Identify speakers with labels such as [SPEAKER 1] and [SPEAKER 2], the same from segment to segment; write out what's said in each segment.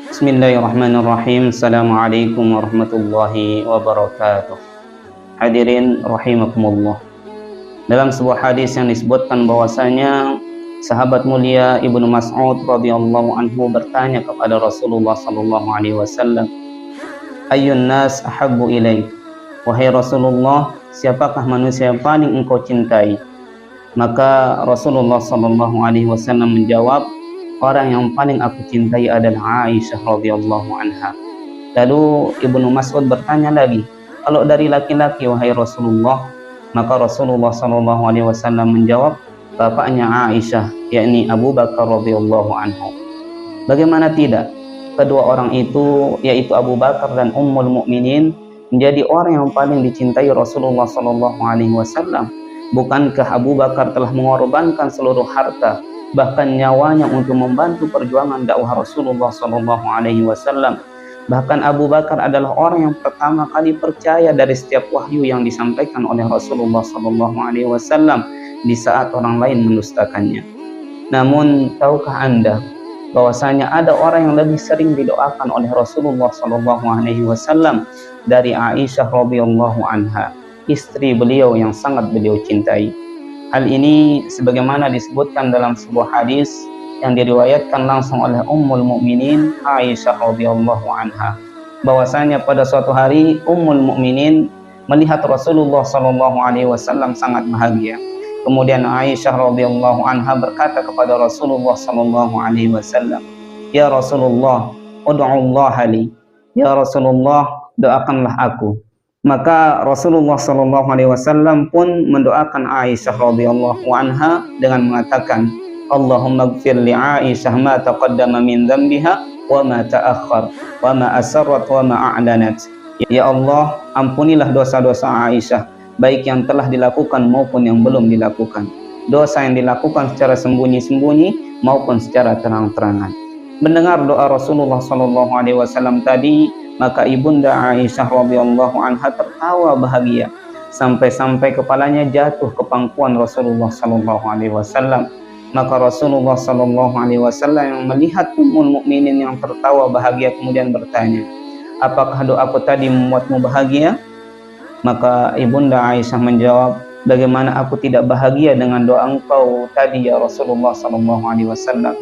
[SPEAKER 1] Bismillahirrahmanirrahim. Assalamualaikum warahmatullahi wabarakatuh. Hadirin rahimakumullah. Dalam sebuah hadis yang disebutkan bahwasanya sahabat mulia Ibnu Mas'ud radhiyallahu anhu bertanya kepada Rasulullah sallallahu alaihi wasallam, "Ayyun nas ahabbu ilaik?" Wahai Rasulullah, siapakah manusia yang paling engkau cintai? Maka Rasulullah sallallahu alaihi wasallam menjawab, orang yang paling aku cintai adalah Aisyah radhiyallahu anha. Lalu Ibnu Mas'ud bertanya lagi, kalau dari laki-laki wahai Rasulullah? Maka Rasulullah sallallahu alaihi wasallam menjawab, bapaknya Aisyah, yakni Abu Bakar radhiyallahu anhu. Bagaimana tidak? Kedua orang itu, yaitu Abu Bakar dan Ummul Mukminin, menjadi orang yang paling dicintai Rasulullah sallallahu alaihi wasallam. Bukankah Abu Bakar telah mengorbankan seluruh harta, bahkan nyawanya untuk membantu perjuangan dakwah Rasulullah sallallahu alaihi wasallam? Bahkan Abu Bakar adalah orang yang pertama kali percaya dari setiap wahyu yang disampaikan oleh Rasulullah sallallahu alaihi wasallam di saat orang lain mendustakannya. Namun tahukah Anda bahwasanya ada orang yang lebih sering didoakan oleh Rasulullah sallallahu alaihi wasallam dari Aisyah radhiyallahu anha, istri beliau yang sangat beliau cintai. Hal ini sebagaimana disebutkan dalam sebuah hadis yang diriwayatkan langsung oleh Ummul Mukminin Aisyah radhiyallahu anha, bahwasanya pada suatu hari Ummul Mukminin melihat Rasulullah sallallahu alaihi wasallam sangat bahagia. Kemudian Aisyah radhiyallahu anha berkata kepada Rasulullah sallallahu alaihi wasallam, "Ya Rasulullah, ud'ullaha li." Ya Rasulullah, doakanlah aku. Maka Rasulullah sallallahu alaihi wasallam pun mendoakan Aisyah radhiyallahu anha dengan mengatakan, Allahumma ighfir li Aisyah ma taqaddama min dhanbiha wa ma ta'akhkhar wa ma asarrat wa ma a'lanat. Ya Allah, ampunilah dosa-dosa Aisyah, baik yang telah dilakukan maupun yang belum dilakukan. Dosa yang dilakukan secara sembunyi-sembunyi maupun secara terang-terangan. Mendengar doa Rasulullah sallallahu alaihi wasallam tadi, maka ibunda Aisyah radhiyallahu anha tertawa bahagia sampai-sampai kepalanya jatuh ke pangkuan Rasulullah sallallahu alaihi wasallam. Maka Rasulullah sallallahu alaihi wasallam yang melihat Ummul Mukminin yang tertawa bahagia kemudian bertanya, "Apakah doaku tadi membuatmu bahagia?" Maka ibunda Aisyah menjawab, "Bagaimana aku tidak bahagia dengan doa engkau tadi ya Rasulullah sallallahu alaihi wasallam?"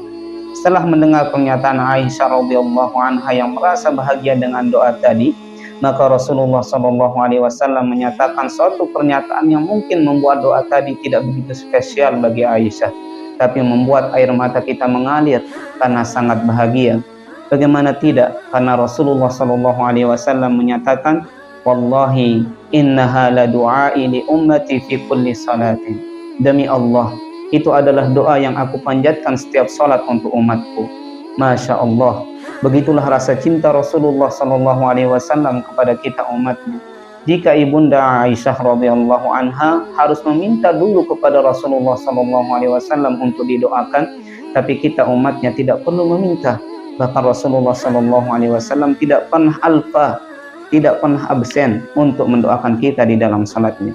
[SPEAKER 1] Setelah mendengar pernyataan Aisyah radhiyallahu anha yang merasa bahagia dengan doa tadi, maka Rasulullah sallallahu alaihi wasallam menyatakan suatu pernyataan yang mungkin membuat doa tadi tidak begitu spesial bagi Aisyah, tapi membuat air mata kita mengalir karena sangat bahagia. Bagaimana tidak? Karena Rasulullah sallallahu alaihi wasallam menyatakan, "Wallahi innaha la du'ai li ummati fi kulli salatin." Demi Allah, itu adalah doa yang aku panjatkan setiap salat untuk umatku. Masya Allah, begitulah rasa cinta Rasulullah sallallahu alaihi wasallam kepada kita umatnya. Jika ibunda Aisyah radhiyallahu anha harus meminta dulu kepada Rasulullah sallallahu alaihi wasallam untuk didoakan, tapi kita umatnya tidak perlu meminta. Bahkan Rasulullah sallallahu alaihi wasallam tidak pernah alfa, tidak pernah absen untuk mendoakan kita di dalam salatnya.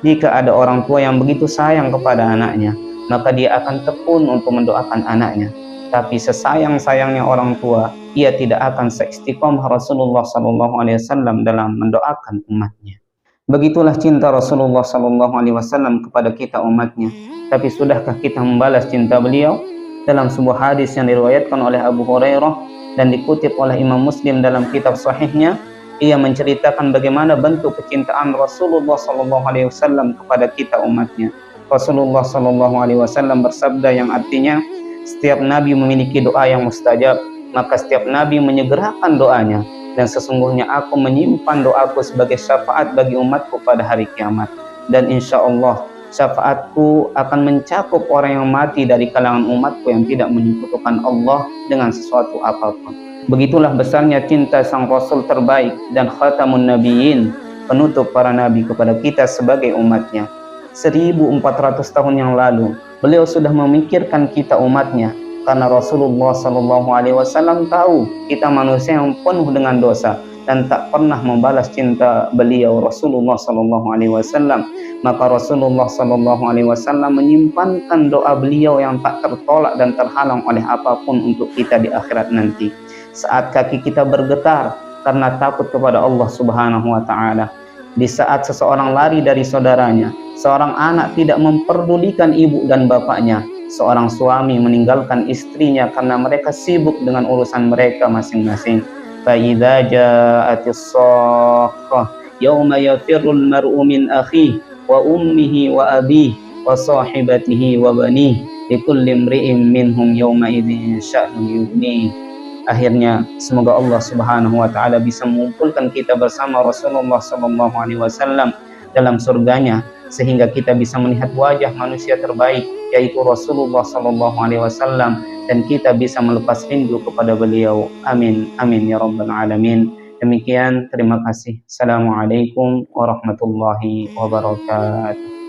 [SPEAKER 1] Jika ada orang tua yang begitu sayang kepada anaknya, maka dia akan tekun untuk mendoakan anaknya. Tapi sesayang-sayangnya orang tua, ia tidak akan seistiqomah Rasulullah sallallahu alaihi wasallam dalam mendoakan umatnya. Begitulah cinta Rasulullah sallallahu alaihi wasallam kepada kita umatnya. Tapi sudahkah kita membalas cinta beliau? Dalam sebuah hadis yang diriwayatkan oleh Abu Hurairah dan dikutip oleh Imam Muslim dalam kitab sahihnya, ia menceritakan bagaimana bentuk kecintaan Rasulullah sallallahu alaihi wasallam kepada kita umatnya. Rasulullah sallallahu alaihi wasallam bersabda yang artinya, setiap nabi memiliki doa yang mustajab, maka setiap nabi menyegerakan doanya, dan sesungguhnya aku menyimpan doaku sebagai syafaat bagi umatku pada hari kiamat, dan insya Allah syafaatku akan mencakup orang yang mati dari kalangan umatku yang tidak menyekutukan Allah dengan sesuatu apapun. Begitulah besarnya cinta sang Rasul terbaik dan khatamun nabiyyin, penutup para nabi kepada kita sebagai umatnya. 1400 tahun yang lalu beliau sudah memikirkan kita umatnya, karena Rasulullah sallallahu alaihi wasallam tahu kita manusia yang penuh dengan dosa, dan tak pernah membalas cinta beliau Rasulullah sallallahu alaihi wasallam. Maka Rasulullah sallallahu alaihi wasallam menyimpankan doa beliau yang tak tertolak dan terhalang oleh apapun untuk kita di akhirat nanti. Saat kaki kita bergetar karena takut kepada Allah Subhanahu wa taala, di saat seseorang lari dari saudaranya, seorang anak tidak memperdulikan ibu dan bapaknya, seorang suami meninggalkan istrinya karena mereka sibuk dengan urusan mereka masing-masing. Fa idza ja'atis shaqqah yauma yafirrul mar'u min akhihi wa ummihi wa abihi wa sahibatihi wa banihi likulli imri'in minhum yawma idzin sya'nun yughnihi. Akhirnya semoga Allah Subhanahu wa taala bisa mengumpulkan kita bersama Rasulullah sallallahu alaihi wasallam dalam surganya, sehingga kita bisa melihat wajah manusia terbaik yaitu Rasulullah sallallahu alaihi wasallam, dan kita bisa melepas rindu kepada beliau. Amin amin ya rabbal alamin. Demikian, terima kasih. Assalamualaikum warahmatullahi wabarakatuh.